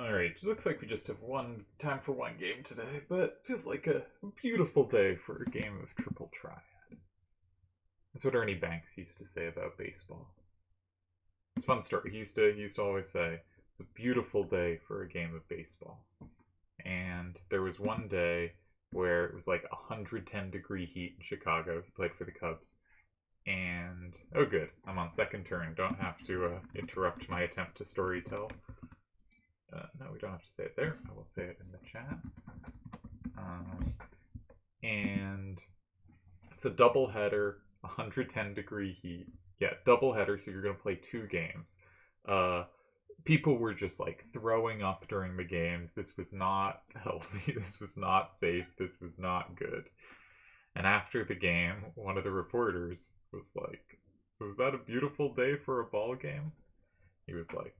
Alright, it looks like we just have one time for one game today, but feels like a beautiful day for a game of Triple Triad. That's what Ernie Banks used to say about baseball. It's a fun story. He used to always say, it's a beautiful day for a game of baseball. And there was one day where it was like 110-degree heat in Chicago. He played for the Cubs. And, oh good, I'm on second turn. Don't have to interrupt my attempt to storytell. No, we don't have to say it there. I will say it in the chat. And it's a doubleheader, 110-degree heat. Yeah, doubleheader, so you're going to play two games. People were just like throwing up during the games. This was not healthy. This was not safe. This was not good. And after the game, one of the reporters was like, "So is that a beautiful day for a ball game?" He was like,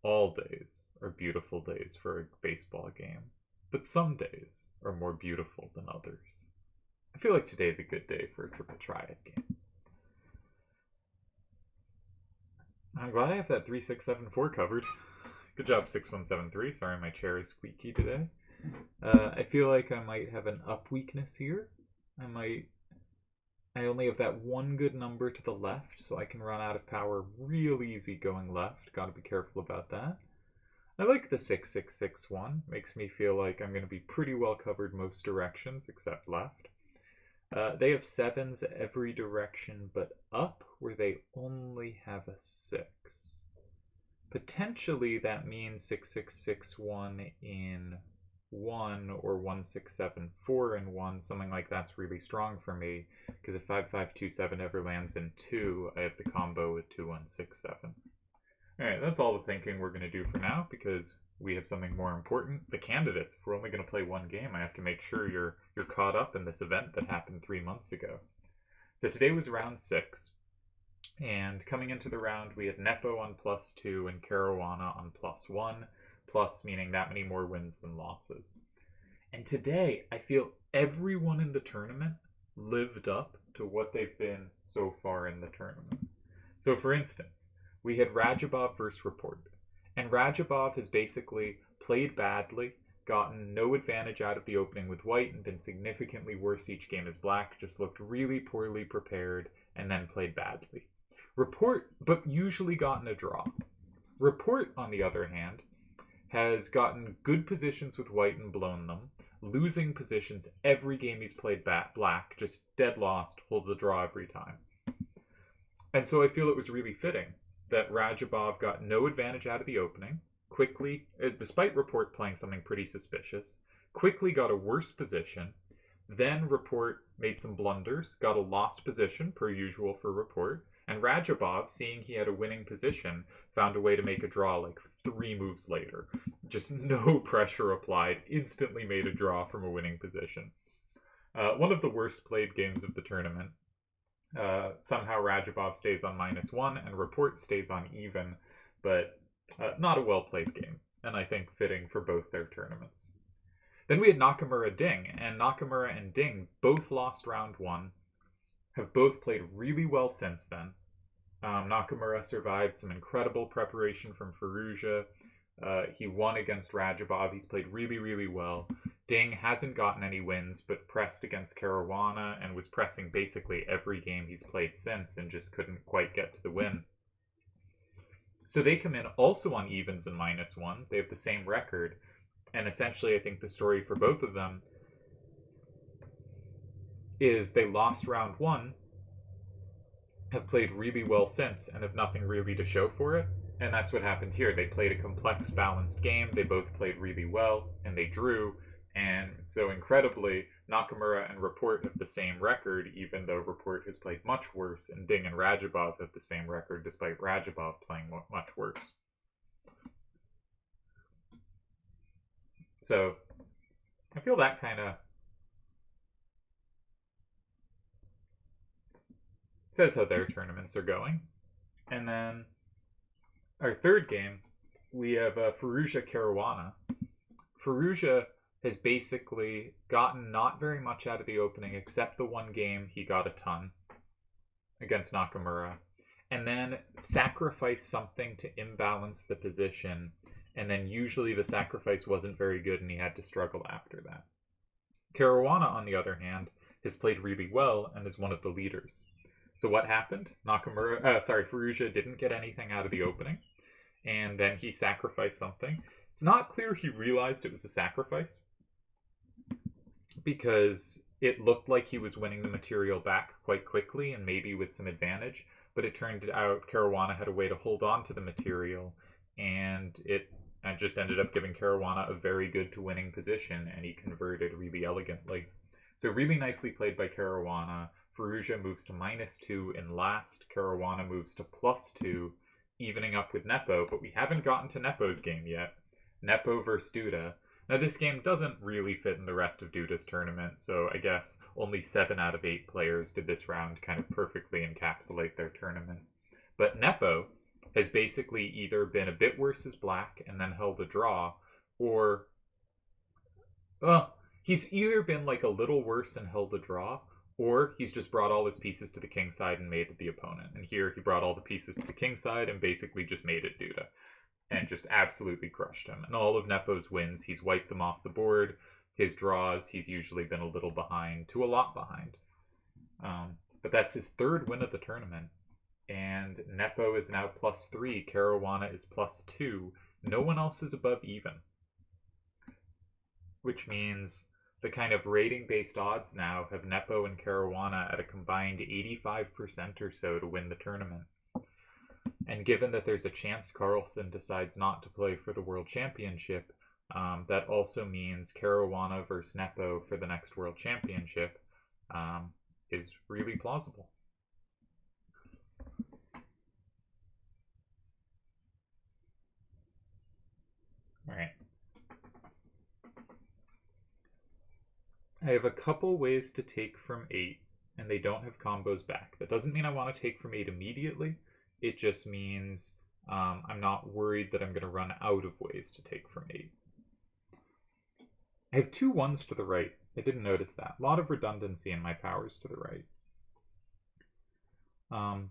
"All days are beautiful days for a baseball game, but some days are more beautiful than others." I feel like today's a good day for a Triple Triad game. I'm glad I have that 3674 covered. Good job, 6173. Sorry, my chair is squeaky today. I feel like I might have an up weakness here. I only have that one good number to the left, so I can run out of power real easy going left. Gotta be careful about that. I like the 6661. Makes me feel like I'm going to be pretty well covered most directions except left. They have 7s every direction but up, where they only have a 6. Potentially that means 6661 in 1 or 1674 in 1. Something like that's really strong for me, because if 5527 ever lands in 2, I have the combo with 2167. Alright, that's all the thinking we're going to do for now, because we have something more important. The candidates. If we're only going to play one game, I have to make sure you're caught up in this event that happened 3 months ago. So today was round 6, and coming into the round we had Nepo on +2 and Caruana on +1, plus meaning that many more wins than losses. And today, I feel everyone in the tournament lived up to what they've been so far in the tournament. So for instance, we had Radjabov versus Report. And Radjabov has basically played badly, gotten no advantage out of the opening with white, and been significantly worse each game as black, just looked really poorly prepared, and then played badly. Report, but usually gotten a draw. Report, on the other hand, has gotten good positions with white and blown them, losing positions every game he's played black, just dead lost, holds a draw every time. And so I feel it was really fitting that Radjabov got no advantage out of the opening, quickly, despite Report playing something pretty suspicious, quickly got a worse position, then Report made some blunders, got a lost position, per usual for Report, and Radjabov, seeing he had a winning position, found a way to make a draw like 3 moves later. Just no pressure applied, instantly made a draw from a winning position. One of the worst played games of the tournament. Somehow Radjabov stays on -1 and Report stays on even, but not a well-played game, and I think fitting for both their tournaments. Then we had Nakamura Ding, and Nakamura and Ding both lost round 1, have both played really well since then. Nakamura survived some incredible preparation from Firouzja. He won against Radjabov. He's played really, really well. Ding hasn't gotten any wins, but pressed against Caruana and was pressing basically every game he's played since and just couldn't quite get to the win. So they come in also on evens and -1. They have the same record. And essentially, I think the story for both of them is they lost round 1, have played really well since, and have nothing really to show for it. And that's what happened here. They played a complex, balanced game. They both played really well, and they drew. And so incredibly, Nakamura and Report have the same record, even though Report has played much worse, and Ding and Radjabov have the same record, despite Radjabov playing much worse. So I feel that kind of says how their tournaments are going. And then our third game, we have Firouzja Caruana. Firouzja has basically gotten not very much out of the opening, except the one game he got a ton against Nakamura, and then sacrificed something to imbalance the position and then usually the sacrifice wasn't very good and he had to struggle after that. Caruana, on the other hand, has played really well and is one of the leaders. So what happened? Firouzja didn't get anything out of the opening, and then he sacrificed something. It's not clear he realized it was a sacrifice, because it looked like he was winning the material back quite quickly and maybe with some advantage, but it turned out Caruana had a way to hold on to the material, and it just ended up giving Caruana a very good to winning position, and he converted really elegantly. So really nicely played by Caruana. Firouzja moves to -2 in last. Caruana moves to +2, evening up with Nepo, but we haven't gotten to Nepo's game yet. Nepo versus Duda. Now this game doesn't really fit in the rest of Duda's tournament, so I guess only 7 out of 8 players did this round kind of perfectly encapsulate their tournament. But Nepo has basically either been a bit worse as black and then held a draw, or... well, he's either been like a little worse and held a draw, or he's just brought all his pieces to the king side and made it the opponent. And here he brought all the pieces to the king side and basically just made it Duda. And just absolutely crushed him. And all of Nepo's wins, he's wiped them off the board. His draws, he's usually been a little behind to a lot behind. But that's his 3rd win of the tournament. And Nepo is now +3. Caruana is +2. No one else is above even. Which means the kind of rating-based odds now have Nepo and Caruana at a combined 85% or so to win the tournament. And given that there's a chance Carlsen decides not to play for the World Championship, that also means Caruana versus Nepo for the next World Championship is really plausible. All right. I have a couple ways to take from 8, and they don't have combos back. That doesn't mean I want to take from 8 immediately. It just means I'm not worried that I'm going to run out of ways to take from 8. I have 2 1s to the right. I didn't notice that. A lot of redundancy in my powers to the right.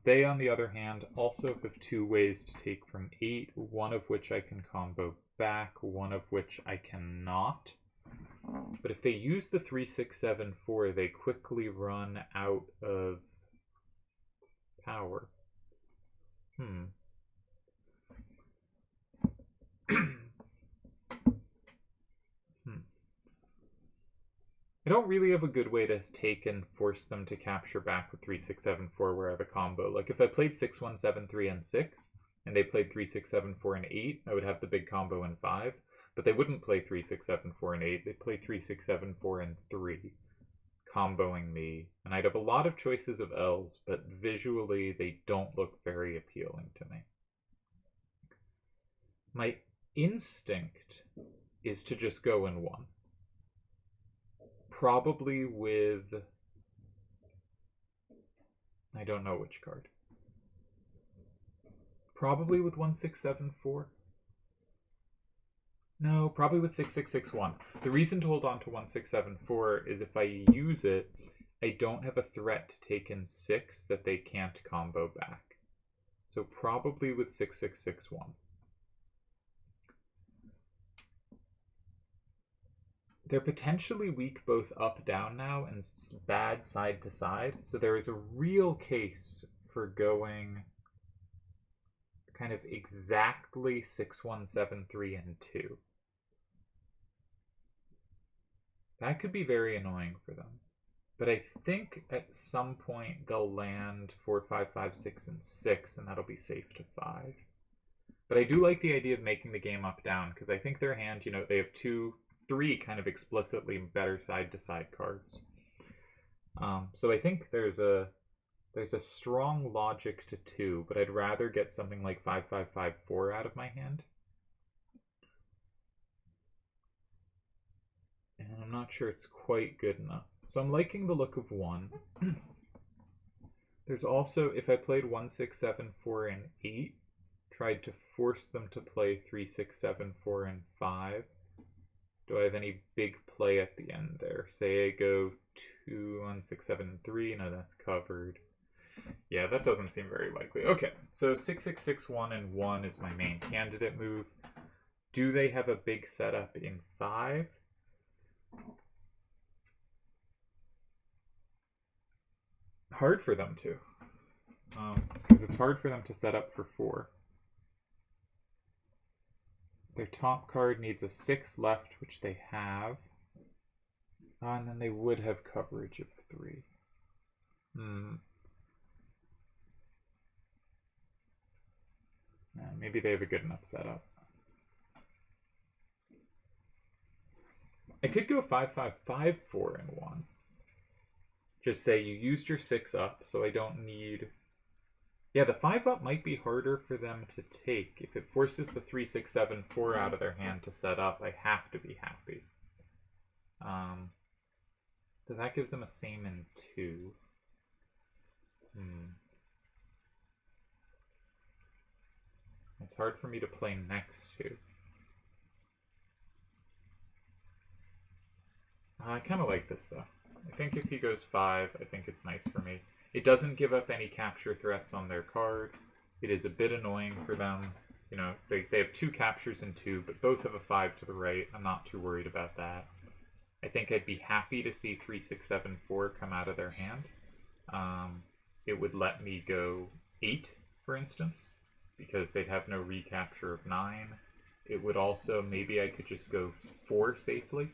They, on the other hand, also have 2 ways to take from 8, one of which I can combo back, one of which I cannot. But if they use the 3, 6, 7, 4, they quickly run out of power. I don't really have a good way to take and force them to capture back with 3, 6, 7, 4 where I have a combo. Like if I played 6, 1, 7, 3, and 6, and they played 3, 6, 7, 4, and 8, I would have the big combo in 5. But they wouldn't play 3, 6, 7, 4, and 8. They'd play 3, 6, 7, 4, and 3, comboing me. And I'd have a lot of choices of L's, but visually they don't look very appealing to me. My instinct is to just go in 1. Probably with... I don't know which card. Probably with 1, 6, 7, 4. No, probably with 6, 6, 6, 1. The reason to hold on to 1, 6, 7, 4 is if I use it, I don't have a threat to take in 6 that they can't combo back. So probably with 6, 6, 6, 1. They're potentially weak both up, down now, and bad side to side. So there is a real case for going kind of exactly 6, 1, 7, 3, and 2. That could be very annoying for them. But I think at some point they'll land 4, 5, 5, 6, and 6, and that'll be safe to 5. But I do like the idea of making the game up, down, because I think their hand, they have 2, 3 kind of explicitly better side-to-side cards. So I think there's a strong logic to 2, but I'd rather get something like 5, 5, 5, 4 out of my hand. And I'm not sure it's quite good enough. So I'm liking the look of 1. There's also, if I played 1, 6, 7, 4, and 8, tried to force them to play 3, 6, 7, 4, and 5. Do I have any big play at the end there? Say I go 2, 1, 6, 7, and 3. No, that's covered. Yeah, that doesn't seem very likely. Okay, so 6, 6, 6, 1, and 1 is my main candidate move. Do they have a big setup in 5? Hard for them to. Because it's hard for them to set up for 4. Their top card needs a 6 left, which they have. And then they would have coverage of 3. Maybe they have a good enough setup. I could go 5-5-5-4 and 1. Just say you used your 6 up, so I don't need... Yeah, the 5 up might be harder for them to take. If it forces the 3-6-7-4 out of their hand to set up, I have to be happy. So that gives them a same in 2. It's hard for me to play next to. I kind of like this, though. I think if he goes 5, I think it's nice for me. It doesn't give up any capture threats on their card. It is a bit annoying for them. You know, they have 2 captures and 2, but both have a 5 to the right. I'm not too worried about that. I think I'd be happy to see 3-6-7-4 come out of their hand. It would let me go 8, for instance, because they'd have no recapture of 9. It would also, maybe I could just go 4 safely,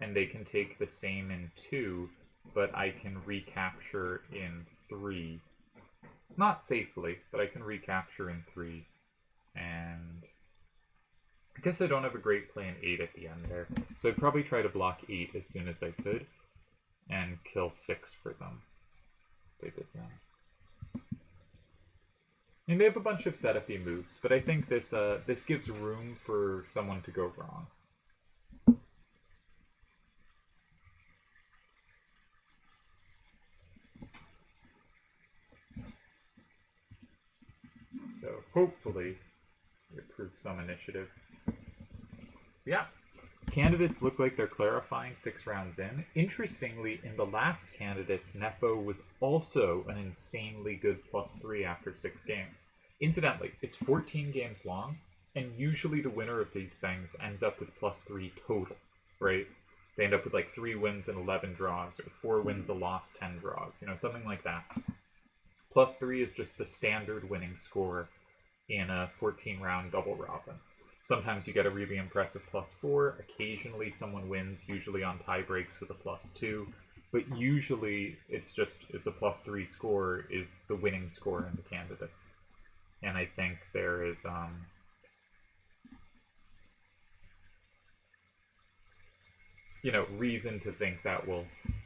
and they can take the same in 2, but I can recapture in 3. Not safely, but I can recapture in 3. And I guess I don't have a great play in 8 at the end there. So I'd probably try to block 8 as soon as I could and kill 6 for them. They did that. I mean, they have a bunch of setup-y moves, but I think this gives room for someone to go wrong. So hopefully it proves some initiative. Yeah, candidates look like they're clarifying 6 rounds in. Interestingly, in the last candidates, Nepo was also an insanely good +3 after 6 games. Incidentally, it's 14 games long, and usually the winner of these things ends up with +3 total, right? They end up with like 3 wins and 11 draws, or 4 wins, a loss, 10 draws, you know, something like that. +3 is just the standard winning score in a 14-round double robin. Sometimes you get a really impressive +4. Occasionally someone wins, usually on tie breaks with a +2. But usually it's a +3 score is the winning score in the candidates. And I think there is you know, reason to think that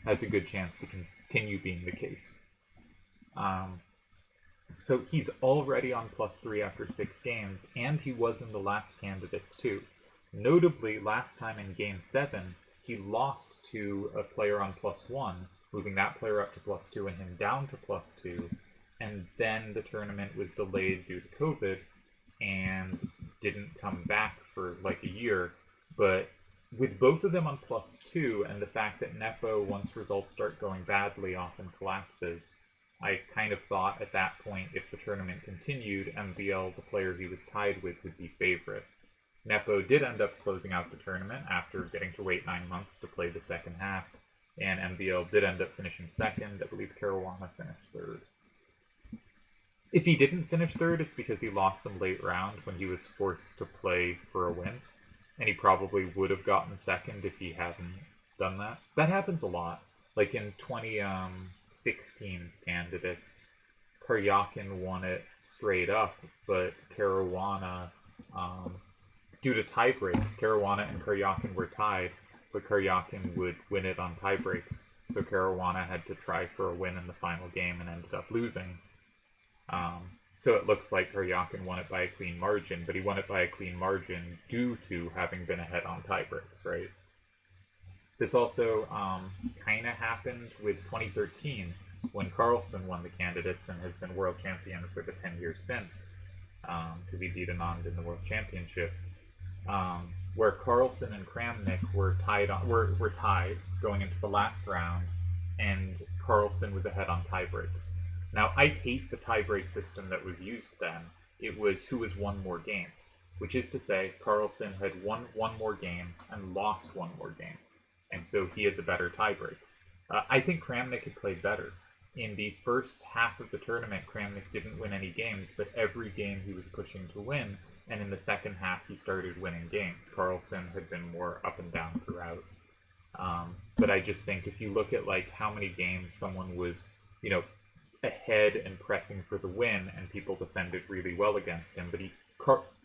has a good chance to continue being the case. So he's already on +3 after 6 games, and he was in the last candidates too. Notably, last time in Game 7, he lost to a player on +1, moving that player up to +2 and him down to +2, and then the tournament was delayed due to COVID and didn't come back for like a year. But with both of them on +2, and the fact that Nepo, once results start going badly, often collapses, I kind of thought at that point, if the tournament continued, MVL, the player he was tied with, would be favorite. Nepo did end up closing out the tournament after getting to wait 9 months to play the second half, and MVL did end up finishing second. I believe Caruana finished third. If he didn't finish third, it's because he lost some late round when he was forced to play for a win, and he probably would have gotten second if he hadn't done that. That happens a lot. Like in 2016's candidates, Karyakin won it straight up, but Caruana, due to tie breaks, Caruana and Karyakin were tied, but Karyakin would win it on tie breaks. So Caruana had to try for a win in the final game and ended up losing. So it looks like Karyakin won it by a clean margin, but he won it by a clean margin due to having been ahead on tie breaks, right? This also kind of happened with 2013 when Carlsen won the candidates and has been world champion for the 10 years since, because he beat Anand in the world championship, where Carlsen and Kramnik were tied going into the last round, and Carlsen was ahead on tie breaks. Now, I hate the tie break system that was used then. It was who has won more games. which is to say Carlsen had won one more game and lost one more game, and so he had the better tiebreaks. I think Kramnik had played better. In the first half of the tournament, Kramnik didn't win any games, but every game he was pushing to win, and in the second half he started winning games. Carlsen had been more up and down throughout. But I just think if you look at like how many games someone was, ahead and pressing for the win, and people defended really well against him, but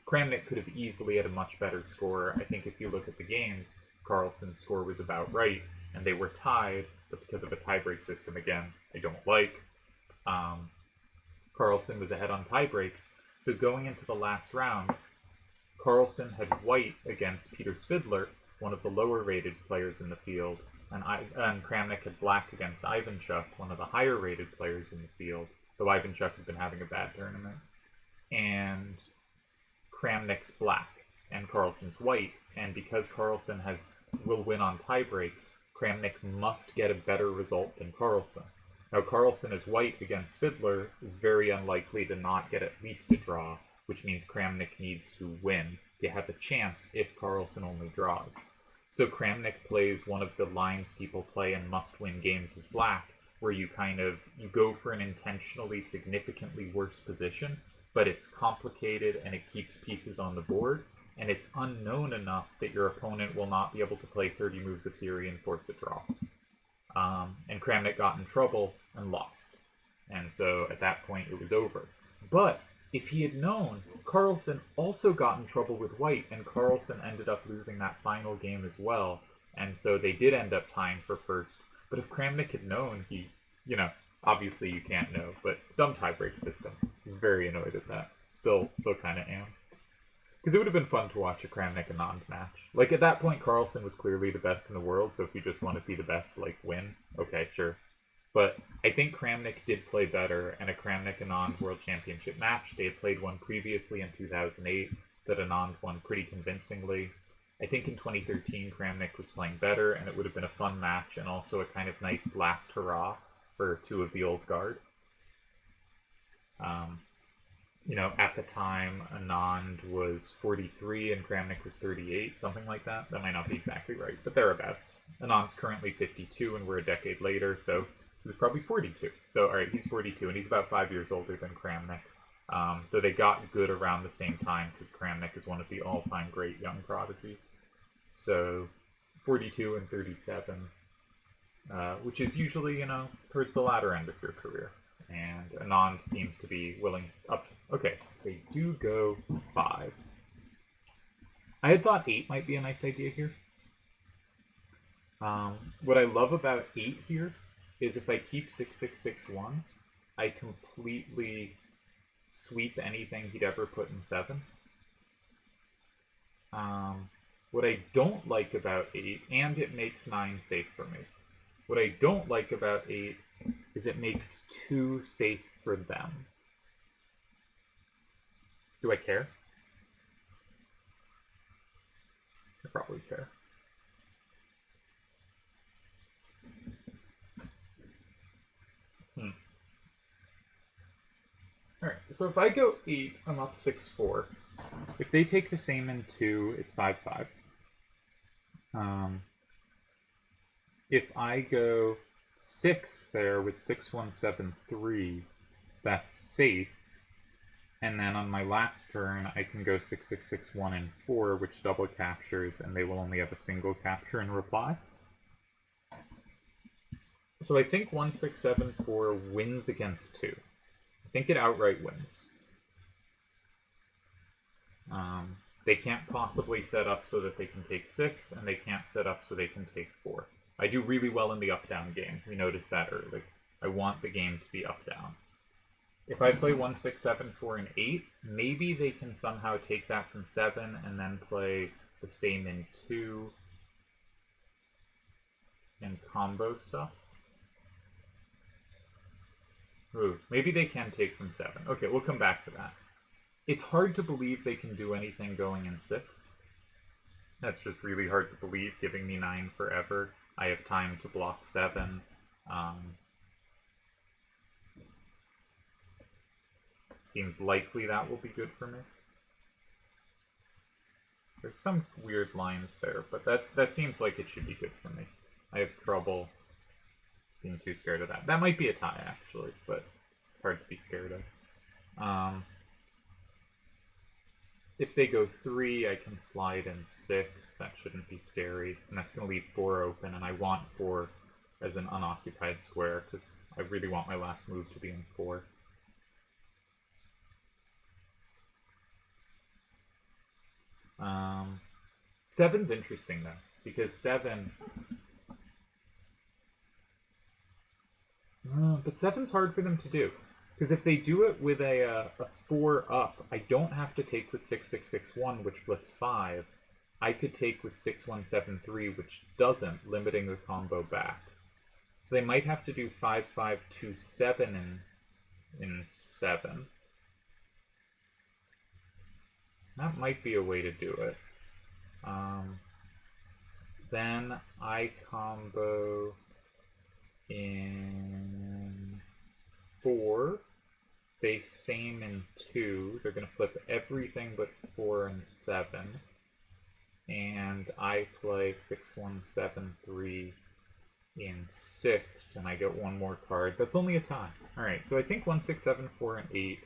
Kramnik could have easily had a much better score. I think if you look at the games, Carlsen's score was about right, and they were tied, but because of a tiebreak system, again, I don't like, Carlsen was ahead on tiebreaks. So going into the last round, Carlsen had white against Peter Svidler, one of the lower-rated players in the field, and Kramnik had black against Ivanchuk, one of the higher-rated players in the field, though Ivanchuk had been having a bad tournament. And Kramnik's black, and Carlsen's white, and because Carlsen will win on tiebreaks, Kramnik must get a better result than Carlsen. Now, Carlsen is white against Svidler is very unlikely to not get at least a draw, which means Kramnik needs to win to have a chance if Carlsen only draws. So Kramnik plays one of the lines people play in must-win games as black, where you go for an intentionally significantly worse position, but it's complicated and it keeps pieces on the board, and it's unknown enough that your opponent will not be able to play 30 moves of theory and force a draw. And Kramnik got in trouble and lost. And so at that point it was over. But if he had known, Carlsen also got in trouble with white, and Carlsen ended up losing that final game as well. And so they did end up tying for first. But if Kramnik had known, obviously you can't know, but dumb tiebreak system. I was very annoyed at that. Still kind of am. Because it would have been fun to watch a Kramnik Anand match. Like, at that point, Carlsen was clearly the best in the world, so if you just want to see the best, win, okay, sure. But I think Kramnik did play better, and a Kramnik Anand World Championship match, they had played one previously in 2008 that Anand won pretty convincingly. I think in 2013, Kramnik was playing better, and it would have been a fun match, and also a kind of nice last hurrah for two of the old guard. At the time, Anand was 43 and Kramnik was 38, something like that. That might not be exactly right, but thereabouts. Anand's currently 52, and we're a decade later, so he was probably 42. So, alright, he's 42, and he's about 5 years older than Kramnik. Though they got good around the same time, because Kramnik is one of the all-time great young prodigies. So, 42 and 37, which is usually, towards the latter end of your career. And Anand seems to be willing up. Okay, so they do go 5. I had thought 8 might be a nice idea here. What I love about 8 here is if I keep 6661, I completely sweep anything he'd ever put in 7. What I don't like about 8, and it makes 9 safe for me. What I don't like about 8 is it makes 2 safe for them. Do I care? I probably care. Alright, so if I go 8, I'm up 6-4. If they take the same in 2, it's 5-5. If I go 6 there with 6-1-7-3, that's safe. And then on my last turn, I can go 6-6-6-1 and 4, which double captures, and they will only have a single capture in reply. So I think 1-6-7-4 wins against 2. I think it outright wins. They can't possibly set up so that they can take 6, and they can't set up so they can take 4. I do really well in the up-down game. We noticed that early. I want the game to be up-down. If I play 1-6-7-4 and 8, maybe they can somehow take that from 7 and then play the same in 2 and combo stuff. Ooh, maybe they can take from 7. Okay, we'll come back to that. It's hard to believe they can do anything going in 6. That's just really hard to believe, giving me 9 forever. I have time to block 7. Seems likely that will be good for me. There's some weird lines there, but that seems like it should be good for me. I have trouble being too scared of that. That might be a tie, actually, but it's hard to be scared of. If they go 3, I can slide in 6. That shouldn't be scary. And that's going to leave 4 open, and I want 4 as an unoccupied square, because I really want my last move to be in 4. Seven's interesting, though, because 7... but 7's hard for them to do. Because if they do it with a 4 up, I don't have to take with 6-6-6-1, which flips 5. I could take with 6-1-7-3, which doesn't, limiting the combo back. So they might have to do 5-5-2-7 in 7. That might be a way to do it. Then I combo in 4. They same in 2. They're going to flip everything but 4 and 7. And I play 6-1-7-3 in 6, and I get 1 more card. That's only a tie. Alright, so I think 1, 6, 7, 4, and 8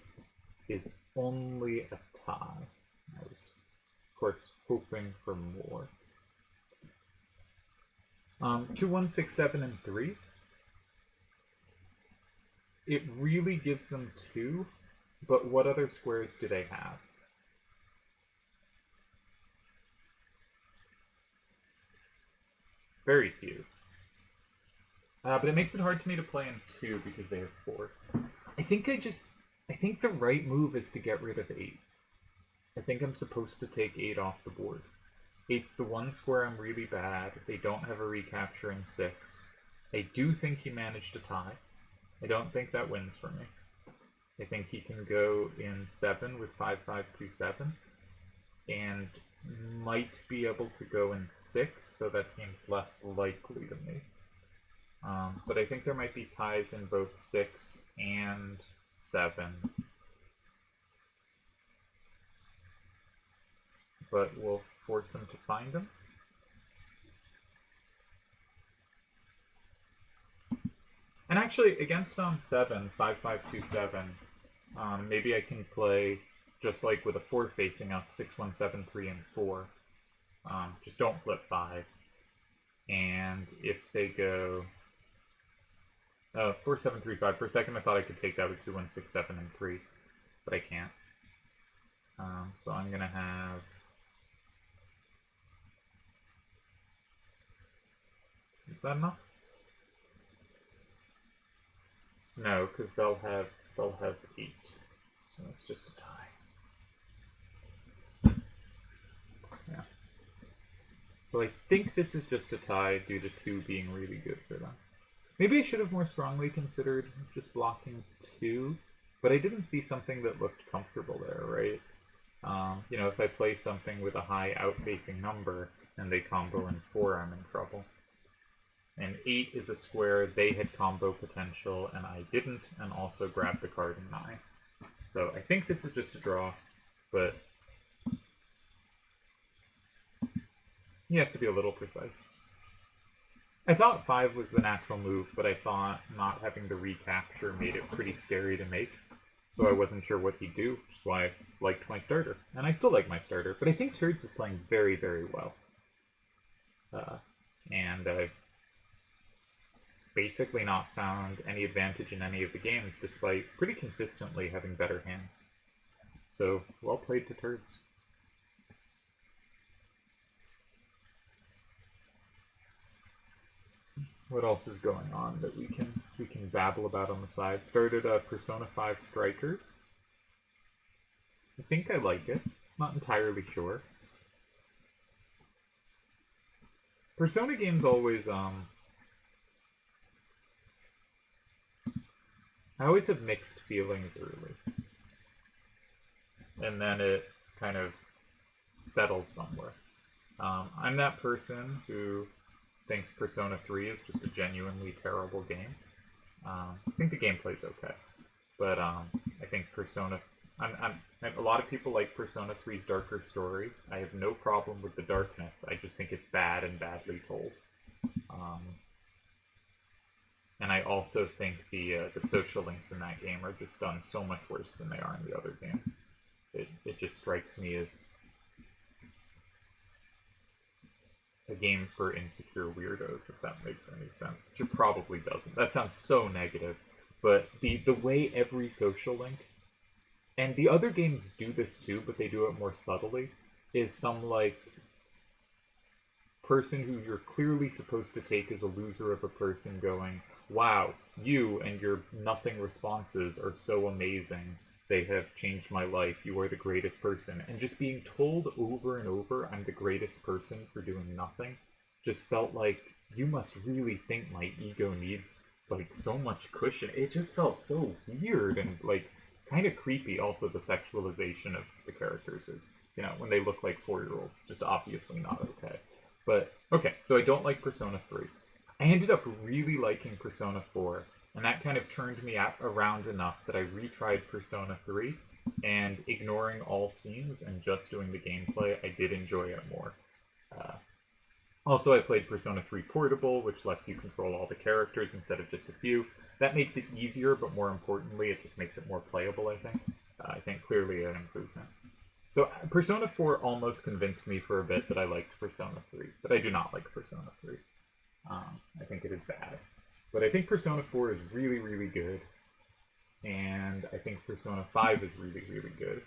is only a tie. I was, of course, hoping for more. 2, 1, 6, 7, and 3. It really gives them 2, but what other squares do they have? Very few. But it makes it hard to me to play in 2 because they have 4. I think the right move is to get rid of 8. I think I'm supposed to take 8 off the board. 8's the one square I'm really bad. They don't have a recapture in 6. I do think he managed to tie. I don't think that wins for me. I think he can go in 7 with 5-5-2-7, and might be able to go in 6, though that seems less likely to me. But I think there might be ties in both 6 and 7. But we'll force him to find them. And actually, against 7, 5-5-2-7, maybe I can play just like with a 4 facing up, 6-1-7-3 and 4. Just don't flip 5. And if they go 4-7-3-5, for a second I thought I could take that with 2-1-6-7 and 3, but I can't. So I'm gonna have is that enough? No, because they'll have 8. So that's just a tie. Yeah. So I think this is just a tie due to 2 being really good for them. Maybe I should have more strongly considered just blocking 2, but I didn't see something that looked comfortable there, right? You know, if I play something with a high out-facing number and they combo in 4, I'm in trouble. And 8 is a square they had combo potential, and I didn't, and also grabbed the card in 9. So I think this is just a draw, but he has to be a little precise. I thought 5 was the natural move, but I thought not having the recapture made it pretty scary to make. So I wasn't sure what he'd do, which is why I liked my starter. And I still like my starter, but I think Turdz is playing very, very well. And I've basically not found any advantage in any of the games, despite pretty consistently having better hands. So, well played to Turdz. What else is going on that we can babble about on the side? Started Persona 5 Strikers. I think I like it. Not entirely sure. Persona games always I always have mixed feelings early. And then it kind of settles somewhere. I'm that person who thinks Persona 3 is just a genuinely terrible game. I think the gameplay's okay. But I think Persona A lot of people like Persona 3's darker story. I have no problem with the darkness. I just think it's bad and badly told. And I also think the social links in that game are just done so much worse than they are in the other games. It just strikes me as a game for insecure weirdos, if that makes any sense. Which it probably doesn't. That sounds so negative. But the way every social link, and the other games do this too, but they do it more subtly, is some like person who you're clearly supposed to take as a loser of a person going, wow, you and your nothing responses are so amazing. They have changed my life. You are the greatest person. And just being told over and over, I'm the greatest person for doing nothing, just felt like you must really think my ego needs like so much cushion. It just felt so weird and like kind of creepy. Also, the sexualization of the characters is, you know, when they look like 4-year-olds, just obviously not okay. But okay, so I don't like Persona 3. I ended up really liking Persona 4, and that kind of turned me around enough that I retried Persona 3, and ignoring all scenes and just doing the gameplay, I did enjoy it more. Also, I played Persona 3 Portable, which lets you control all the characters instead of just a few. That makes it easier, but more importantly, it just makes it more playable, I think. I think clearly an improvement. So Persona 4 almost convinced me for a bit that I liked Persona 3, but I do not like Persona 3. I think it is bad. But I think Persona 4 is really, really good. And I think Persona 5 is really, really good.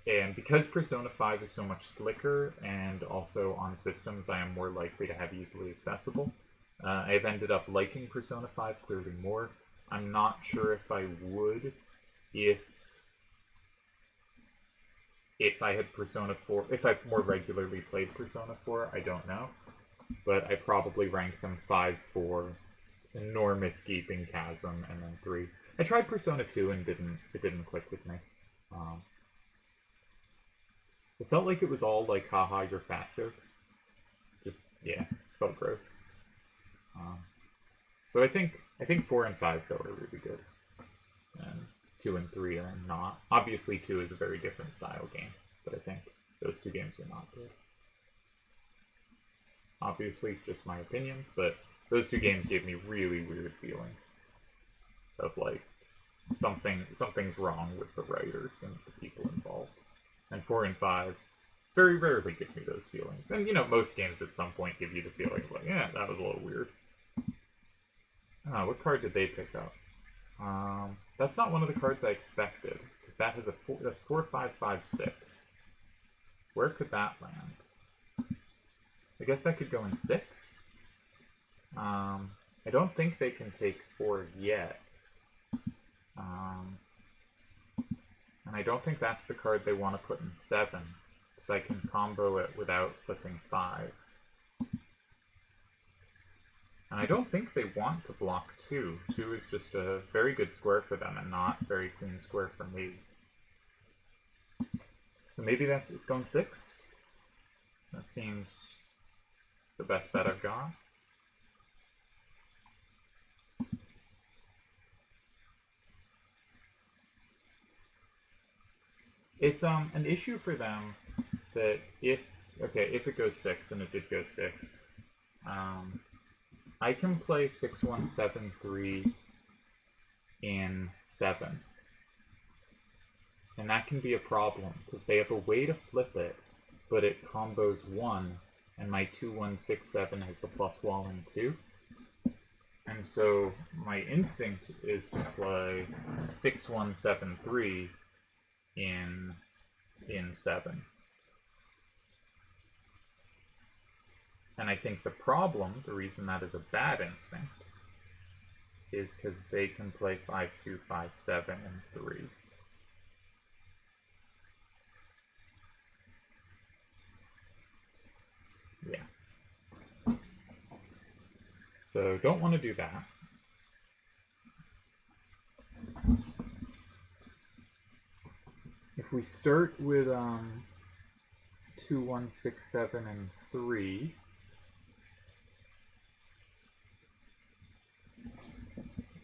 And because Persona 5 is so much slicker, and also on systems I am more likely to have easily accessible, I've ended up liking Persona 5 clearly more. I'm not sure if I would if I had Persona 4, if I more regularly played Persona 4, I don't know. But I probably rank them 5, 4, enormous gaping chasm, and then 3. I tried Persona 2 and it didn't click with me. It felt like it was all like, haha, you're fat jokes. Just, yeah, felt gross. So I think 4 and 5 though are really good. And 2 and 3 are not. Obviously 2 is a very different style game, but I think those two games are not good. Obviously, just my opinions, but those two games gave me really weird feelings of like something's wrong with the writers and the people involved. And 4 and 5 very rarely give me those feelings. And you know, most games at some point give you the feeling of like, yeah, that was a little weird. What card did they pick up? That's not one of the cards I expected, because that has that's 4, 5, 5, 6. Where could that land? I guess that could go in 6. I don't think they can take 4 yet. And I don't think that's the card they want to put in 7, because I can combo it without flipping 5. And I don't think they want to block 2. 2 is just a very good square for them and not very clean square for me. So maybe it's going 6? That seems the best bet I've got. It's an issue for them that if it goes 6, and it did go 6, I can play 6, 1, 7, 3 in 7. And that can be a problem, because they have a way to flip it, but it combos 1, and my 2, 1, 6, 7 has the plus wall in 2. And so my instinct is to play 6, 1, 7, 3 in 7. And I think the problem, the reason that is a bad instinct, is because they can play 5, 2, 5, 7, and 3. Yeah. So don't want to do that. If we start with 2, 1, 6, 7, and 3,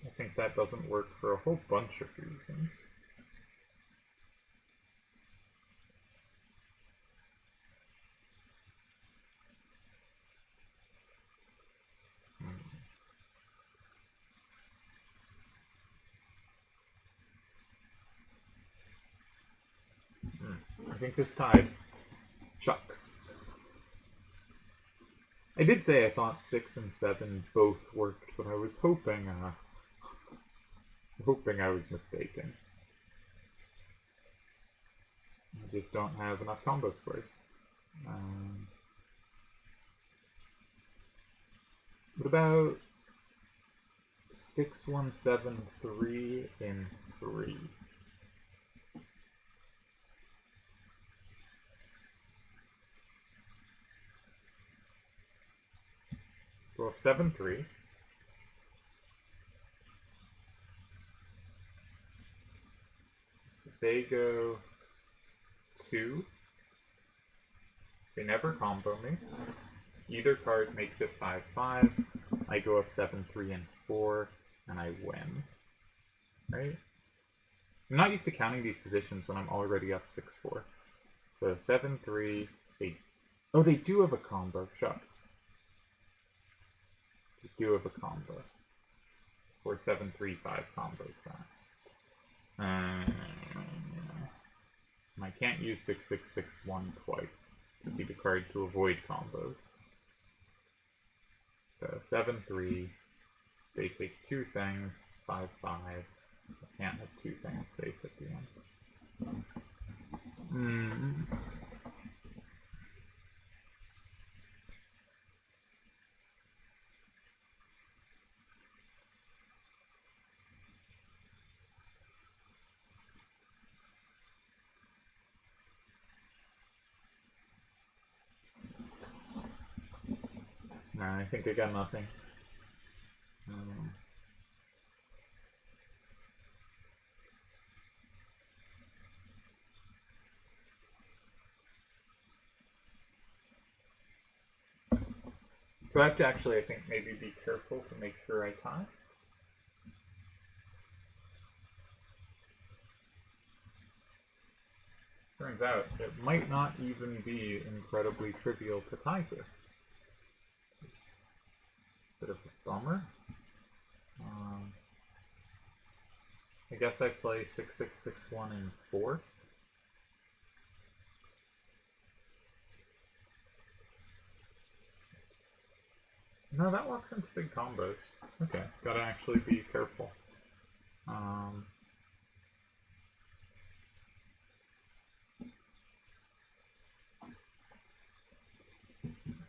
I think that doesn't work for a whole bunch of reasons. think this tied. Shucks. I did say I thought 6 and 7 both worked, but I was hoping I was mistaken. I just don't have enough combo squares. What about 6, 1, 7, 3 in 3? Go up 7, 3. They go 2. They never combo me. Either card makes it 5, 5. I go up 7, 3, and 4, and I win. Right? I'm not used to counting these positions when I'm already up 6, 4. So 7, 3, 8. Oh, they do have a combo. Shucks. They do have a combo. Or 7, 3, 5 combos that. I can't use 6, 6, 6, 1 twice. It'd be the card to avoid combos. So 7, 3. They take 2 things. It's 5, 5. I can't have 2 things safe at the end. Nah, I think I got nothing. So I have to actually, I think, maybe be careful to make sure I tie. Turns out it might not even be incredibly trivial to tie here. It's a bit of a bummer. I guess I play 6, 6, 6, 1, and 4. No, that walks into big combos. Okay, gotta actually be careful.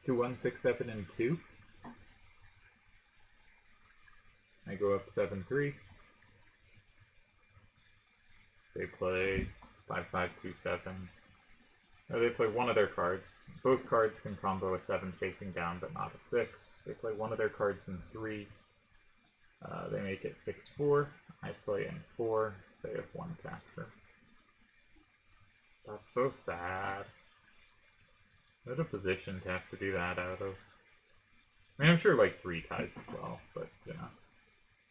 To 1, 6, 7, and 2. I go up 7, 3. They play 5, 5, 2, 7. No, they play one of their cards. Both cards can combo a 7 facing down, but not a 6. They play one of their cards in 3. They make it 6, 4. I play in 4. They have 1 capture. That's so sad. What a position to have to do that out of. I mean, I'm sure like 3 ties as well, but you know,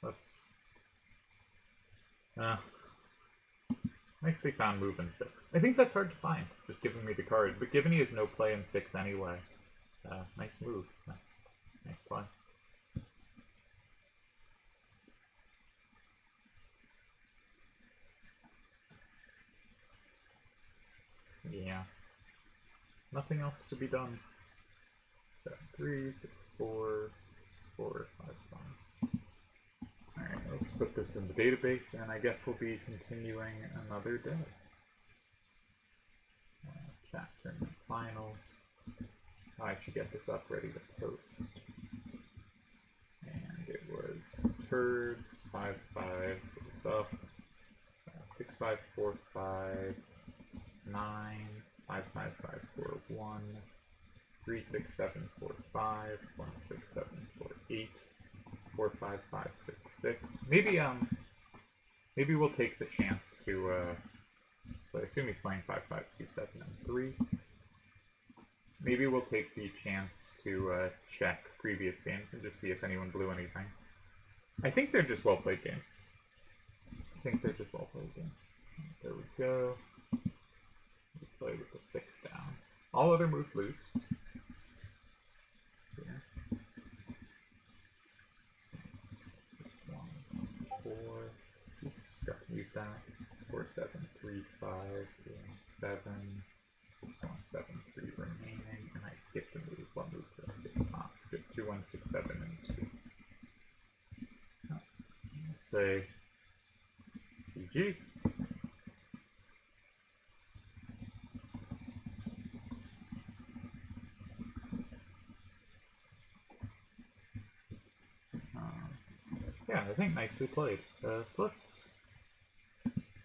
that's nicely found move in 6. I think that's hard to find, just giving me the card, but given he has no play in 6 anyway, nice move, nice play. Yeah. Nothing else to be done. 7, 3, 6, 4, 4, 5, 5. Alright, let's put this in the database, and I guess we'll be continuing another day. Chapter finals. I should get this up ready to post. And it was Turdz, 5, 5, was up, 6, 5, 4, 5, 9, 5, 5, 5, 4, 1, 3, 6, 7, 4, 5, 1, 6, 7, 4, 8, 4, 5, 5, 6, 6. Maybe we'll take the chance to, so I assume he's playing 5, 5, 2, 7, and 3. Maybe we'll take the chance to check previous games and just see if anyone blew anything. I think they're just well-played games. There we go. We play with the 6 down. All other moves lose. Here. 6, 1, 4. Oops, got to mute that. 4, 7, 3, 5, 7, 6, 1, 7, 3 remaining, and I skipped a move. What move did I skip? Skip 2, 1, 6, 7, and 2. Let's say GG. Yeah, I think nicely played. So let's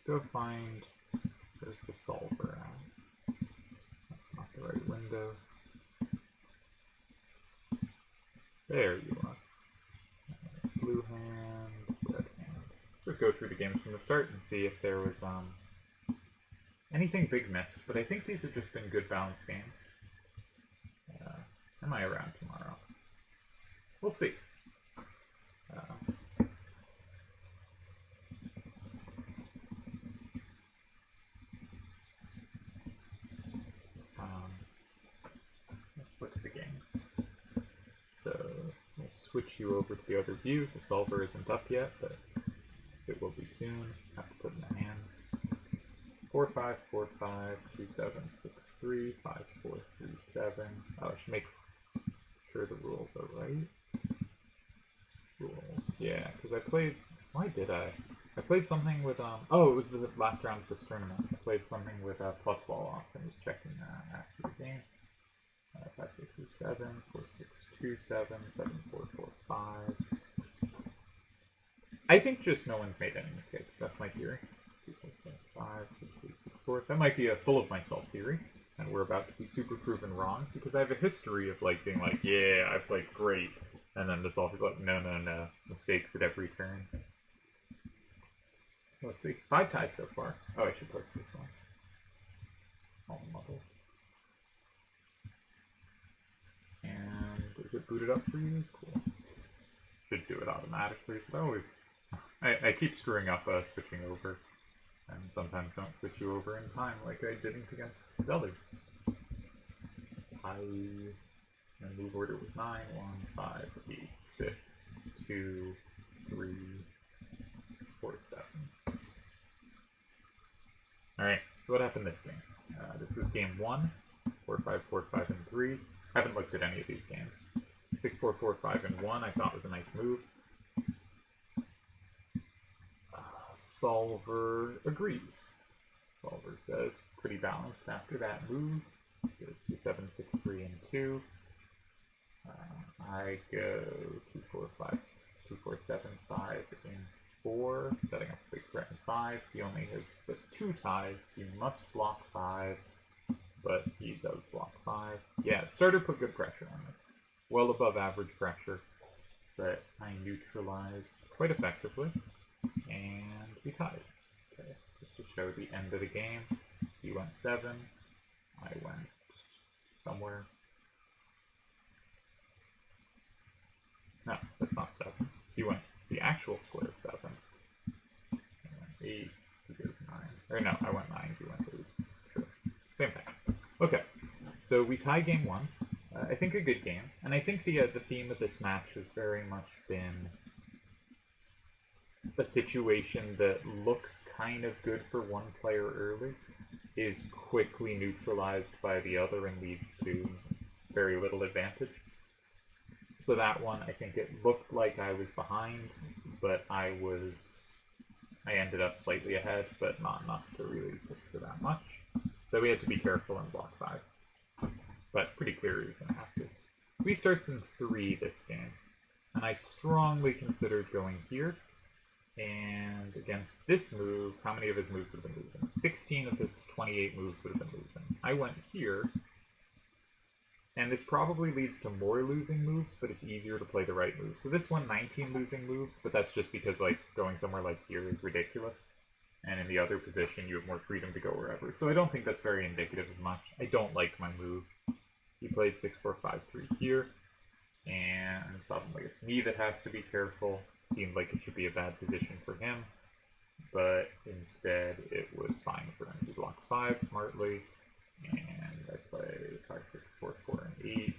go find, where's the solver at? That's not the right window. There you are. Blue hand, red hand. Let's just go through the games from the start and see if there was anything big missed. But I think these have just been good balanced games. Am I around tomorrow? We'll see. Let's look at the games. So we'll switch you over to the other view. The solver isn't up yet, but it will be soon. Have to put in the hands. 4, 5, 4, 5, 2, 7, 6, 3, 5, 4, 3, 7. Oh, I should make sure the rules are right. Rules, yeah, because I played. Why did I? I played something with oh, it was the last round of this tournament. I played something with plus ball off and was checking after the game. 5, 4, 3, 7, 4, 6, 2, 7, 7, 4, 4, 5. I think just no one's made any mistakes. That's my theory. 2, 4, 7, 5, 6, 3, 6, 4. That might be a full of myself theory, and we're about to be super proven wrong because I have a history of like being like, yeah, I played great, and then the solver's like, no, no, no, mistakes at every turn. Let's see, 5 ties so far. Oh, I should post this one. All muddled. And is it booted up for you? Cool. Should do it automatically, but I keep screwing up switching over, and sometimes don't switch you over in time like I didn't against Stellar. My move order was 9, 1, 5, 8, 6, 2, 3, 4, 7. Alright, so what happened this game? This was game 1, 4, 5, 4, 5, and 3. I haven't looked at any of these games. 6, 4, 4, 5, and 1 I thought was a nice move. Solver agrees. Solver says pretty balanced after that move. Goes 2, 7, 6, 3, and 2. I go 2, 4, 5, 2, 4, 7, 5, and 4, setting up a big threat in 5. He only has but 2 ties. He must block 5, but he does block 5. Yeah, it started to put good pressure on me. Well above average pressure, but I neutralized quite effectively, and we tied. Okay, just to show the end of the game. He went 7, I went somewhere. No, that's not 7. He went the actual square of 7. I went 8, he goes 9. Or no, I went 9, he went 8. Sure. Same thing. Okay, so we tie game 1. I think a good game. And I think the theme of this match has very much been a situation that looks kind of good for one player early, is quickly neutralized by the other and leads to very little advantage. So that one, I think it looked like I was behind, but I ended up slightly ahead, but not enough to really push for that much. So we had to be careful in block 5. But pretty clear he was going to have to. So he starts in 3 this game, and I strongly considered going here. And against this move, how many of his moves would have been losing? 16 of his 28 moves would have been losing. I went here, and this probably leads to more losing moves, but it's easier to play the right move. So this one, 19 losing moves, but that's just because like going somewhere like here is ridiculous. And in the other position, you have more freedom to go wherever. So I don't think that's very indicative of much. I don't like my move. He played 6, 4, 5, 3 here, and suddenly it's me that has to be careful. Seemed like it should be a bad position for him, but instead it was fine for him. He blocks 5 smartly, and I play 5, 6, 4, 4, and 8,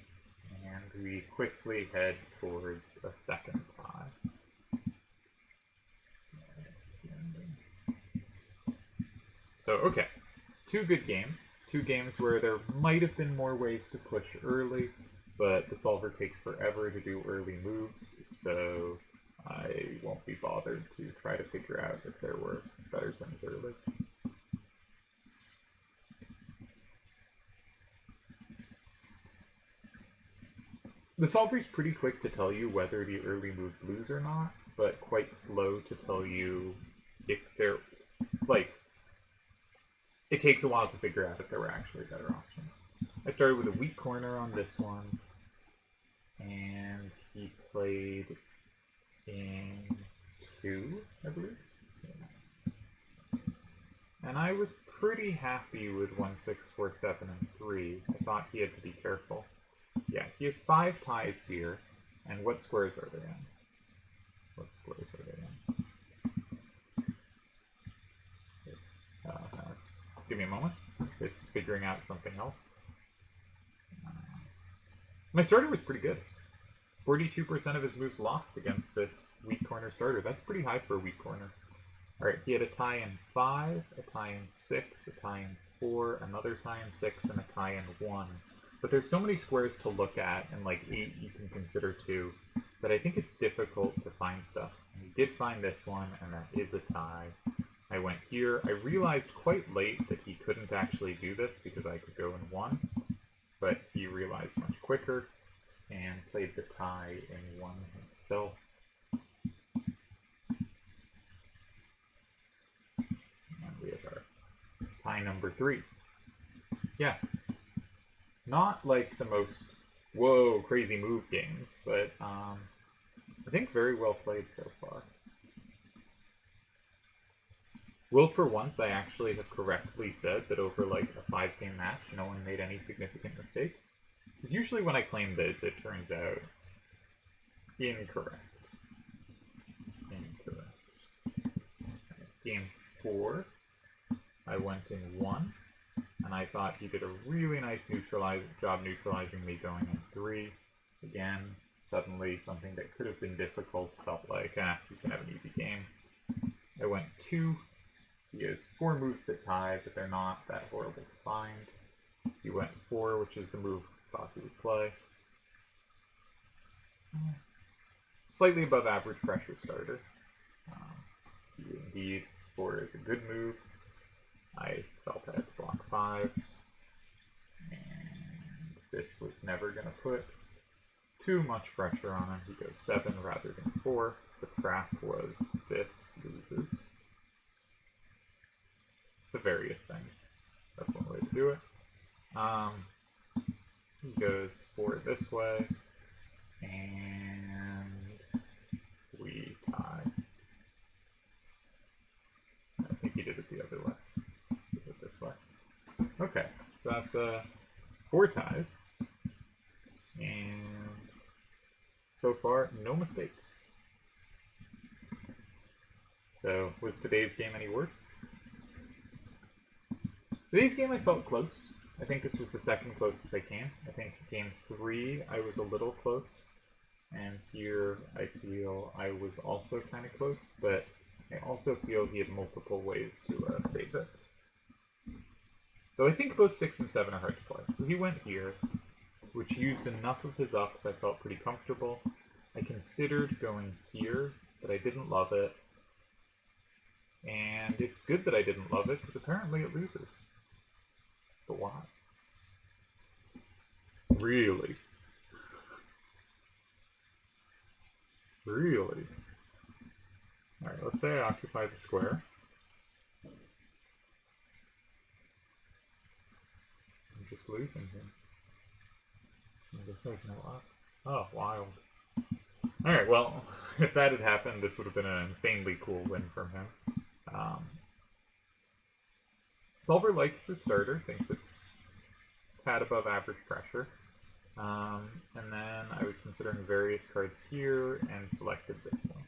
and we quickly head towards a second tie. That's the ending. So, okay. 2 good games. 2 games where there might have been more ways to push early, but the solver takes forever to do early moves, so I won't be bothered to try to figure out if there were better things early. The solver's pretty quick to tell you whether the early moves lose or not, but quite slow to tell you if they're, like, it takes a while to figure out if there were actually better options. I started with a weak corner on this one, and he played in 2, I believe. Yeah. And I was pretty happy with 1, 6, 4, 7, and 3. I thought he had to be careful. Yeah, he has 5 ties here, and what squares are they in? What squares are they in? Give me a moment. It's figuring out something else. My starter was pretty good. 42% of his moves lost against this weak corner starter. That's pretty high for a weak corner. Alright, he had a tie in 5, a tie in 6, a tie in 4, another tie in 6, and a tie in 1. But there's so many squares to look at, and like 8 you can consider too, that I think it's difficult to find stuff. I did find this one, and that is a tie. I went here. I realized quite late that he couldn't actually do this because I could go in 1, but he realized much quicker and played the tie in 1 himself. And we have our tie number 3. Yeah. Not like the most, whoa, crazy move games, but I think very well played so far. Will, for once, I actually have correctly said that over like a 5-game match, no one made any significant mistakes. Because usually when I claim this, it turns out incorrect. Game 4, I went in 1. And I thought he did a really nice job neutralizing me going in 3. Again, suddenly something that could have been difficult felt like, he's going to have an easy game. I went 2. He has 4 moves that tie, but they're not that horrible to find. He went 4, which is the move I thought he would play. Slightly above average pressure starter. Indeed, 4 is a good move. I felt I had to block 5, and this was never going to put too much pressure on him. He goes 7 rather than 4. The trap was this loses. The various things. That's one way to do it. He goes 4 this way, and we tie. I think he did it the other way. This way. Okay, so that's 4 ties, and so far no mistakes. So was today's game any worse? Today's game I felt close. I think this was the second closest I came. I think game 3 I was a little close, and here I feel I was also kind of close, but I also feel he had multiple ways to save it. Though I think both 6 and 7 are hard to play. So he went here, which used enough of his ups I felt pretty comfortable. I considered going here, but I didn't love it. And it's good that I didn't love it, because apparently it loses. But why? Really? Really? Alright, let's say I occupy the square. I'm just losing here. I guess there's no up. Oh, wild. Alright, well, if that had happened, this would have been an insanely cool win from him. Solver likes his starter, thinks it's a tad above average pressure. And then I was considering various cards here and selected this one.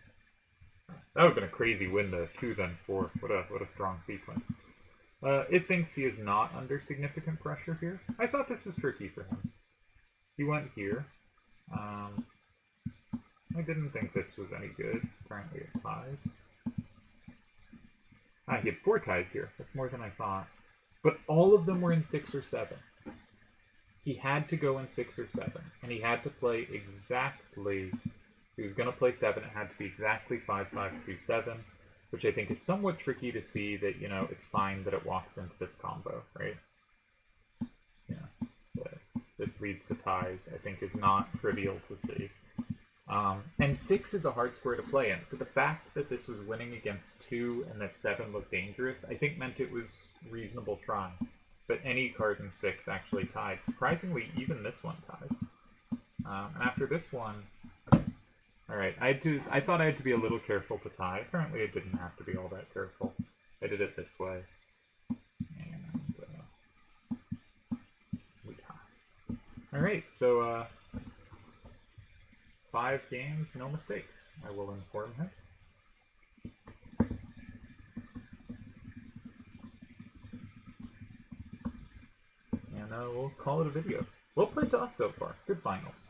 That would have been a crazy win to 2 then 4. What a strong sequence. It thinks he is not under significant pressure here. I thought this was tricky for him. He went here. I didn't think this was any good. Apparently it ties. He had 4 ties here. That's more than I thought. But all of them were in 6 or 7. He had to go in 6 or 7. And he had to play exactly... If he was going to play 7, it had to be exactly 5, 5, 2, 7. Which I think is somewhat tricky to see that, you know, it's fine that it walks into this combo, right? Yeah. That this leads to ties, I think, is not trivial to see. And 6 is a hard square to play in, so the fact that this was winning against 2 and that 7 looked dangerous, I think meant it was reasonable trying. But any card in 6 actually tied. Surprisingly, even this one tied. And after this one... Alright, I thought I had to be a little careful to tie. Apparently I didn't have to be all that careful. I did it this way. And we tie. Alright, so 5 games, no mistakes. I will inform him. And we'll call it a video. Well played to us so far. Good finals.